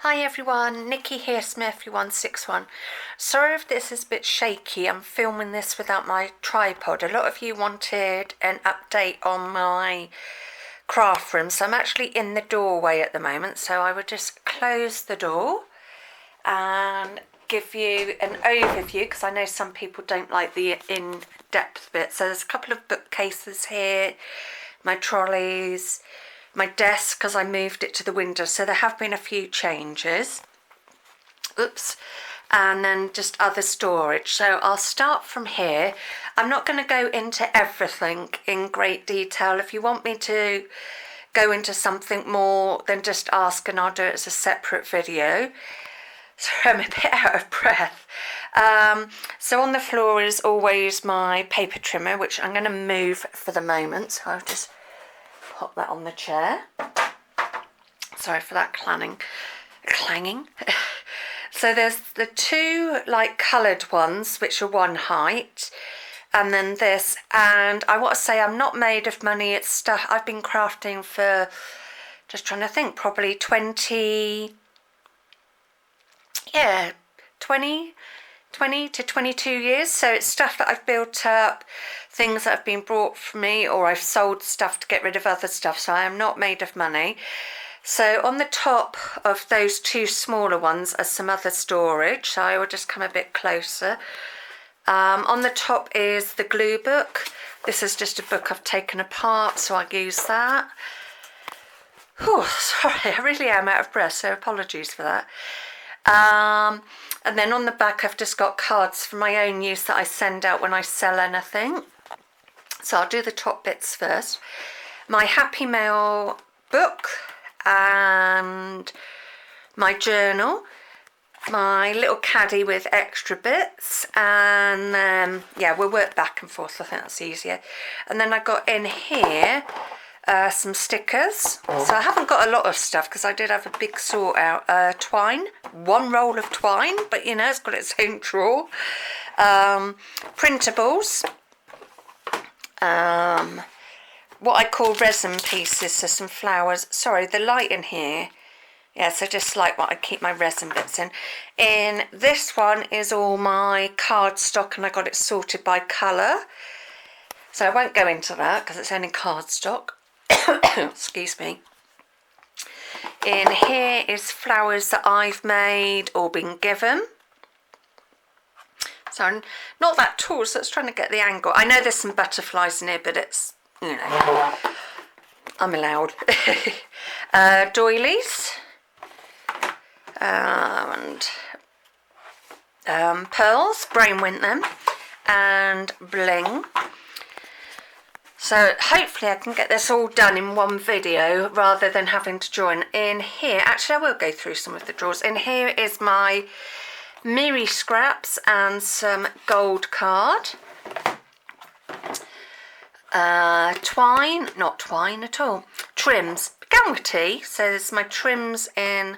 Hi everyone, Nikki here, Smurfy161. Sorry if this is a bit shaky, I'm filming this without my tripod. A lot of you wanted an update on my craft room, so I'm actually in the doorway at the moment, so I would just close the door and give you an overview, because I know some people don't like the in-depth bit. So there's a couple of bookcases here, my trolleys, my desk, because I moved it to the window, so there have been a few changes. Oops. And then just other storage. So I'll start from here. I'm not going to go into everything in great detail. If you want me to go into something more, then just ask and I'll do it as a separate video. Sorry, I'm a bit out of breath. So on the floor is always my paper trimmer, which I'm going to move for the moment. So I'll just pop that on the chair. Sorry for that clanging. So there's the two like coloured ones, which are one height, and then this. And I want to say I'm not made of money. It's stuff I've been crafting for, just trying to think, probably 20 to 22 years. So it's stuff that I've built up, things that have been brought for me, or I've sold stuff to get rid of other stuff. So I am not made of money. So on the top of those two smaller ones are some other storage. So I will just come a bit closer. On the top is the glue book. This is just a book I've taken apart, so I'll use that. Oh, sorry, I really am out of breath, so apologies for that. And then on the back I've just got cards for my own use that I send out when I sell anything. So I'll do the top bits first. My Happy Mail book and my journal, my little caddy with extra bits, and yeah, we'll work back and forth, I think that's easier. And then I got in here some stickers. So I haven't got a lot of stuff because I did have a big sort out. Twine, one roll of twine, but you know, it's got its own drawer. Printables, what I call resin pieces, so some flowers. Sorry, the light in here. Yeah, so just like what I keep my resin bits in. In this one is all my cardstock, and I got it sorted by colour. So I won't go into that because it's only cardstock. Excuse me. In here is flowers that I've made or been given. So I'm not that tall, so it's trying to get the angle. I know there's some butterflies in here, but it's, you know, I'm allowed. Doilies. And pearls, brain went them, and bling. So hopefully I can get this all done in one video rather than having to join. In here, actually I will go through some of the drawers. In here is my Miri scraps and some gold card. Twine, not twine at all, trims. Began with T, so there's my trims in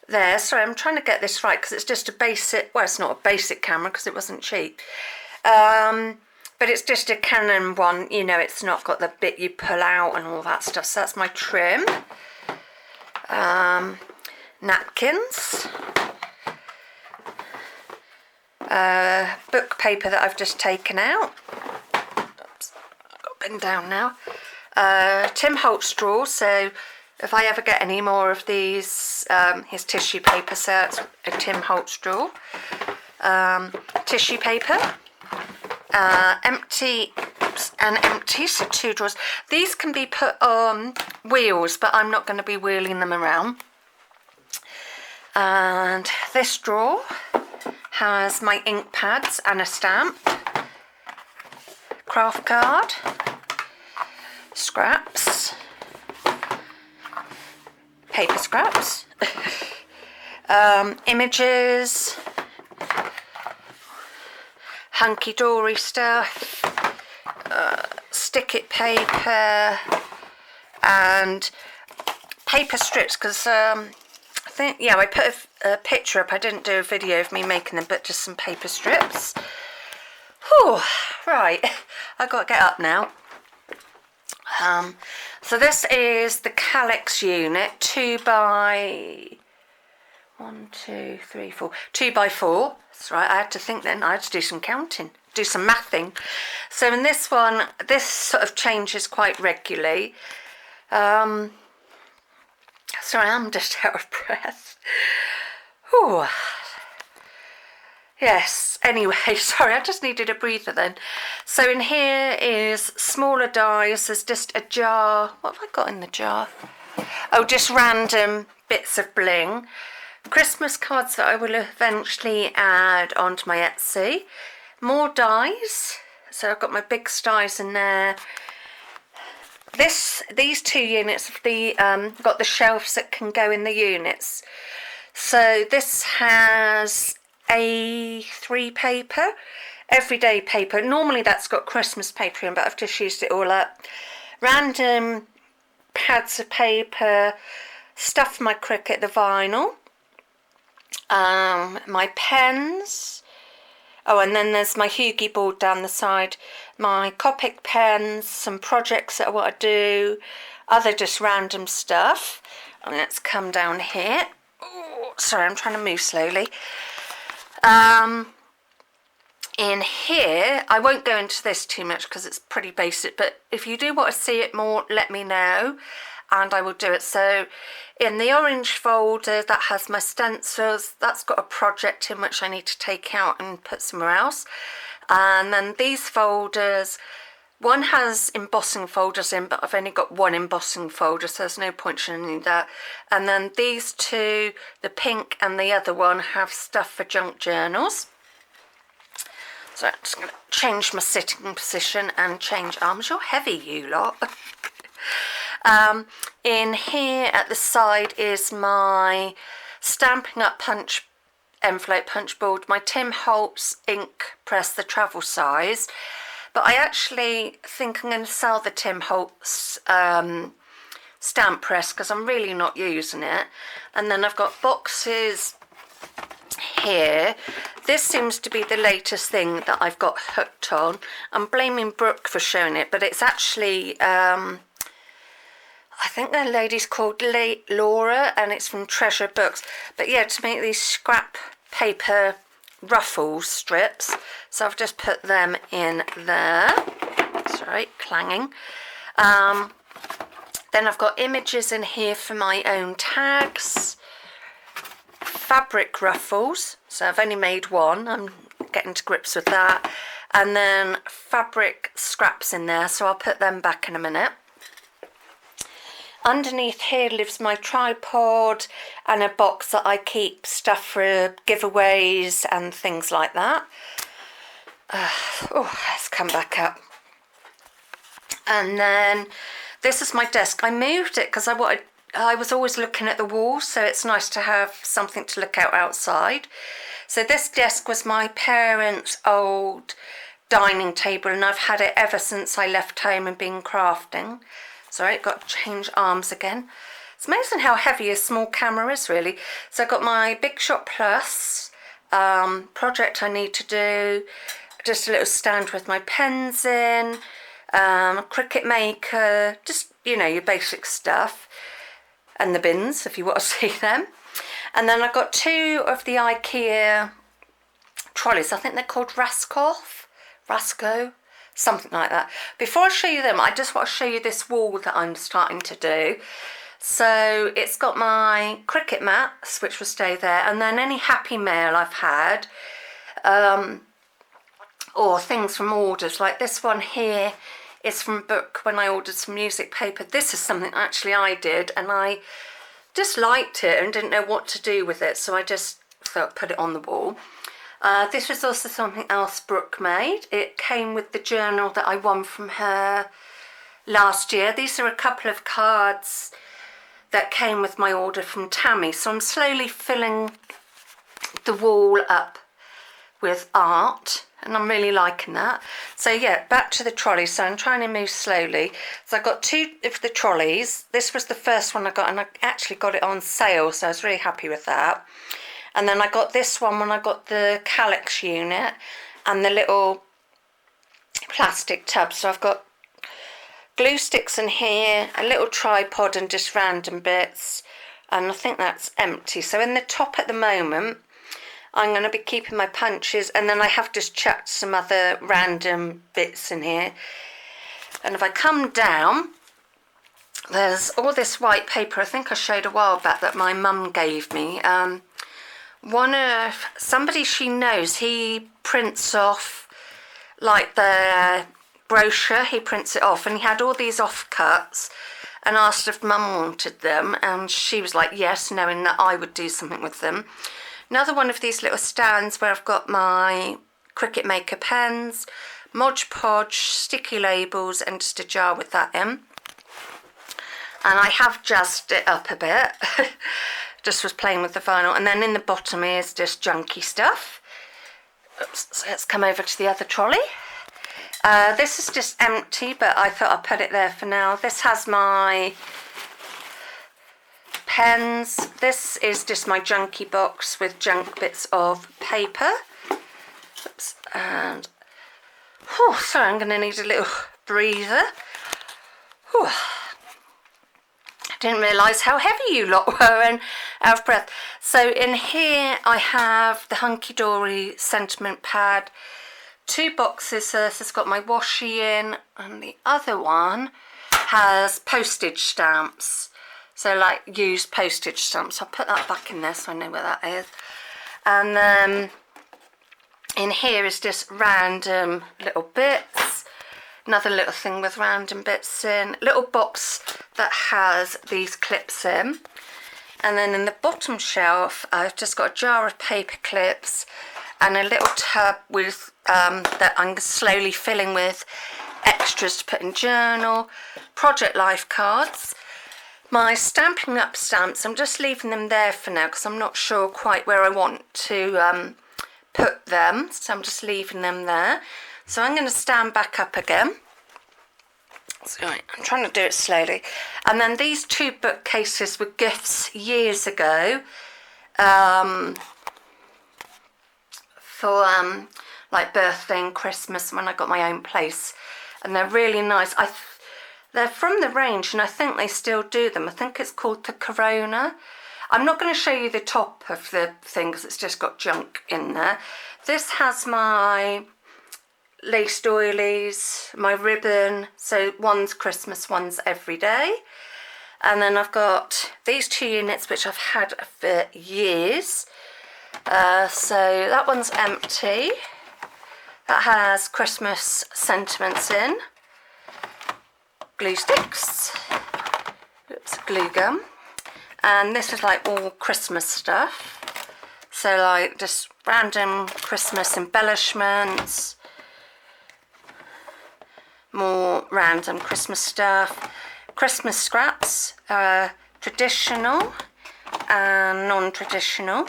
there. Sorry, I'm trying to get this right because it's just a basic, well, it's not a basic camera because it wasn't cheap. But it's just a Canon one, you know, it's not got the bit you pull out and all that stuff. So that's my trim. Napkins. Book paper that I've just taken out. Oops, I've got to bend down now. Tim Holtz straw, so if I ever get any more of these, here's tissue paper, so it's a Tim Holtz straw. Tissue paper. Empty and empty, so two drawers. These can be put on wheels, but I'm not going to be wheeling them around. And this drawer has my ink pads and a stamp, craft card, scraps, paper scraps, images, hunky-dory stuff, stick-it paper, and paper strips, because I think, yeah, I put a picture up. I didn't do a video of me making them, but just some paper strips. Whew, right, I've got to get up now. So this is the Calyx unit, 2 by 1, 2, 3, 4. 2 by 4. That's right, I had to think then. I had to do some counting, do some mathing. So in this one, this sort of changes quite regularly. Sorry, I'm just out of breath. Ooh. Yes, anyway, sorry, I just needed a breather then. So in here is smaller dies. There's just a jar. What have I got in the jar? Oh, just random bits of bling. Christmas cards that I will eventually add onto my Etsy. More dies. So I've got my big dies in there. These 2 units of the got the shelves that can go in the units. So this has A3 paper, everyday paper. Normally that's got Christmas paper in, but I've just used it all up. Random pads of paper, stuff my Cricut, the vinyl, my pens. Oh, and then there's my Hugie board down the side, my Copic pens, some projects that I want to do, other just random stuff. And let's come down here. Oh, sorry, I'm trying to move slowly. In here, I won't go into this too much because it's pretty basic, but if you do want to see it more, let me know and I will do it. So in the orange folder that has my stencils, that's got a project in which I need to take out and put somewhere else. And then these folders, one has embossing folders in, but I've only got one embossing folder, so there's no point showing that. And then these 2, the pink and the other one, have stuff for junk journals. So I'm just going to change my sitting position and change arms. You're heavy, you lot. In here at the side is my Stampin' Up! Envelope punch board, my Tim Holtz ink press, the travel size. But I actually think I'm going to sell the Tim Holtz stamp press because I'm really not using it. And then I've got boxes here. This seems to be the latest thing that I've got hooked on. I'm blaming Brooke for showing it, but it's actually, I think the lady's called Laura, and it's from Treasure Books. But yeah, to make these scrap paper ruffle strips, so I've just put them in there. Sorry, clanging. Then I've got images in here for my own tags, fabric ruffles, so I've only made one, I'm getting to grips with that, and then fabric scraps in there, so I'll put them back in a minute. Underneath here lives my tripod and a box that I keep stuff for giveaways and things like that. Let's come back up. And then this is my desk. I moved it because I was always looking at the wall, so it's nice to have something to look out outside. So this desk was my parents' old dining table, and I've had it ever since I left home and been crafting. Sorry, got to change arms again. It's amazing how heavy a small camera is, really. So I've got my Big Shot Plus project I need to do, just a little stand with my pens in, Cricut maker, just, you know, your basic stuff, and the bins if you want to see them. And then I've got 2 of the IKEA trolleys. I think they're called Rasco, something like that. Before I show you them, I just want to show you this wall that I'm starting to do. So it's got my Cricut mats, which will stay there, and then any happy mail I've had, or things from orders, like this one here is from Book when I ordered some music paper. This is something actually I did, and I just liked it and didn't know what to do with it, so I just thought put it on the wall. This was also something else Brooke made. It came with the journal that I won from her last year. These are a couple of cards that came with my order from Tammy. So I'm slowly filling the wall up with art, and I'm really liking that. So yeah, back to the trolley. So I'm trying to move slowly. So I got 2 of the trolleys. This was the first one I got, and I actually got it on sale, so I was really happy with that. And then I got this one when I got the Calyx unit and the little plastic tub. So I've got glue sticks in here, a little tripod and just random bits. and I think that's empty. So in the top at the moment, I'm going to be keeping my punches, and then I have just chucked some other random bits in here. And if I come down, there's all this white paper, I think I showed a while back, that my mum gave me. One of somebody she knows, he prints off like the brochure, he prints it off, and he had all these offcuts and asked if mum wanted them, and she was like yes, knowing that I would do something with them. Another one of these little stands where I've got my Cricut Maker pens, Mod Podge, sticky labels, and just a jar with that in. And I have jazzed it up a bit, just was playing with the vinyl. And then in the bottom is just junky stuff. Oops, so let's come over to the other trolley. This is just empty, but I thought I'd put it there for now. This has my pens. This is just my junky box with junk bits of paper. Oops, and oh, sorry, I'm going to need a little breather. Whew. I didn't realise how heavy you lot were and out of breath. So in here I have the Hunky Dory sentiment pad, 2 boxes. So this has got my washi in, and the other one has postage stamps. So like used postage stamps. I'll put that back in there so I know where that is. And then in here is just random little bits. Another little thing with random bits in. Little box that has these clips in. And then in the bottom shelf I've just got a jar of paper clips and a little tub with that I'm slowly filling with extras to put in journal, project life cards. My Stampin' Up stamps, I'm just leaving them there for now because I'm not sure quite where I want to put them, so I'm just leaving them there. So I'm going to stand back up again. So I'm trying to do it slowly. And then these 2 bookcases were gifts years ago for like birthday and Christmas when I got my own place, and they're really nice. They're from the range, and I think they still do them. I think it's called the Corona. I'm not going to show you the top of the thing because it's just got junk in there. This has my laced oilies, my ribbon, so one's Christmas, one's everyday. And then I've got these 2 units which I've had for years. So that one's empty. That has Christmas sentiments in. Glue sticks, oops, glue gum, and this is like all Christmas stuff, so like just random Christmas embellishments, more random Christmas stuff, Christmas scraps, traditional and non-traditional.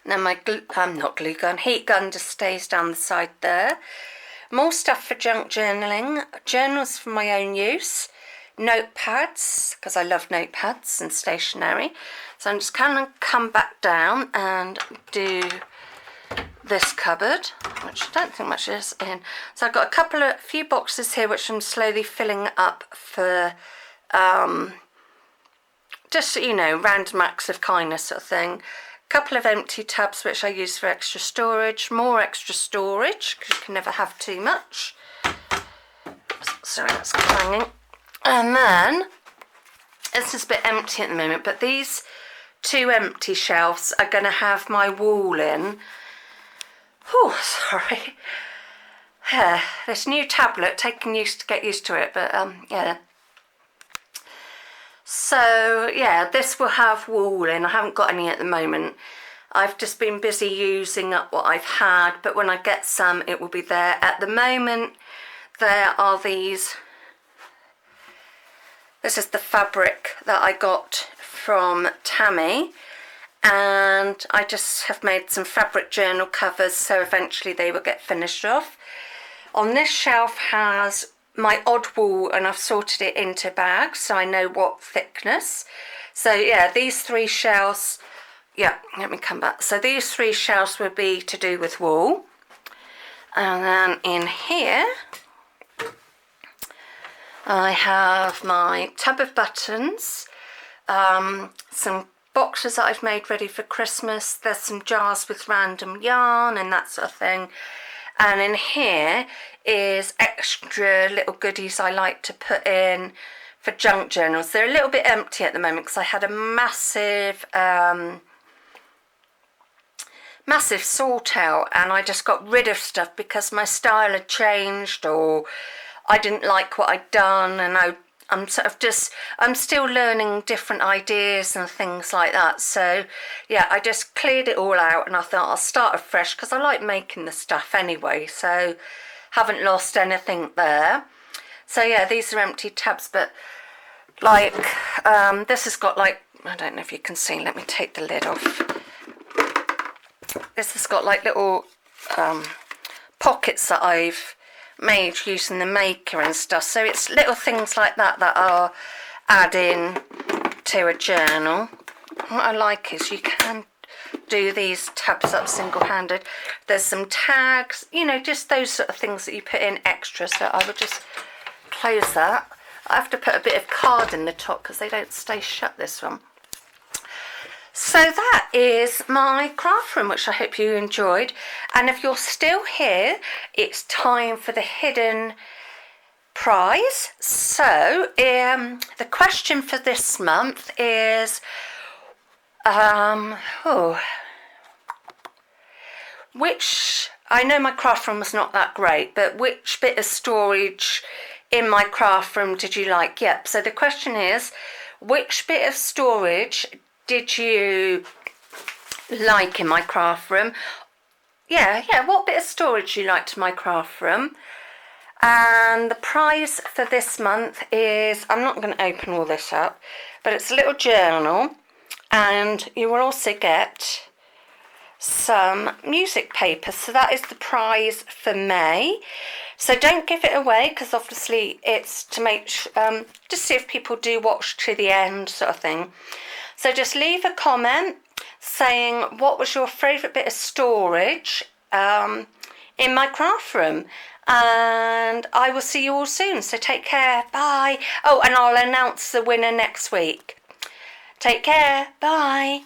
And then my not glue gun, heat gun just stays down the side there. More stuff for junk journaling, journals for my own use, notepads, because I love notepads and stationery. So I'm just going to come back down and do this cupboard, which I don't think much is in. So I've got a few boxes here which I'm slowly filling up for just, you know, random acts of kindness sort of thing. Couple of empty tubs which I use for extra storage, more extra storage because you can never have too much. Sorry, that's clanging. And then this is a bit empty at the moment, but these 2 empty shelves are going to have my wall in. Oh, sorry. Yeah, this new tablet, taking to get used to it, but yeah. So yeah, this will have wool in. I haven't got any at the moment. I've just been busy using up what I've had, but when I get some it will be there. At the moment there are these, this is the fabric that I got from Tammy, and I just have made some fabric journal covers so eventually they will get finished off. On this shelf has my odd wool, and I've sorted it into bags so I know what thickness. So yeah, these 3 shelves, yeah, let me come back. So these 3 shelves will be to do with wool. And then in here I have my tub of buttons, some boxes that I've made ready for Christmas. There's some jars with random yarn and that sort of thing. And in here is extra little goodies I like to put in for junk journals. They're a little bit empty at the moment because I had a massive sort out, and I just got rid of stuff because my style had changed, or I didn't like what I'd done, and I'm still learning different ideas and things like that. So yeah, I just cleared it all out and I thought I'll start afresh because I like making the stuff anyway, so haven't lost anything there. So yeah, these are empty tabs, but like this has got, like, I don't know if you can see, let me take the lid off. This has got like little pockets that I've made using the maker and stuff, so it's little things like that that are adding to a journal. What I like is you can do these tabs up single-handed. There's some tags, you know, just those sort of things that you put in extra. So I would just close that. I have to put a bit of card in the top because they don't stay shut, this one. So that is my craft room, which I hope you enjoyed. And if you're still here, it's time for the hidden prize. So the question for this month is which, I know my craft room was not that great, but which bit of storage in my craft room did you like? Yep, so the question is, which bit of storage did you like in my craft room? Yeah, what bit of storage you liked in my craft room? And the prize for this month is, I'm not going to open all this up, but it's a little journal, and you will also get some music paper. So that is the prize for May. So don't give it away, because obviously it's to make just see if people do watch to the end, sort of thing. So just leave a comment saying what was your favourite bit of storage in my craft room, and I will see you all soon. So take care, bye. Oh, and I'll announce the winner next week. Take care, bye.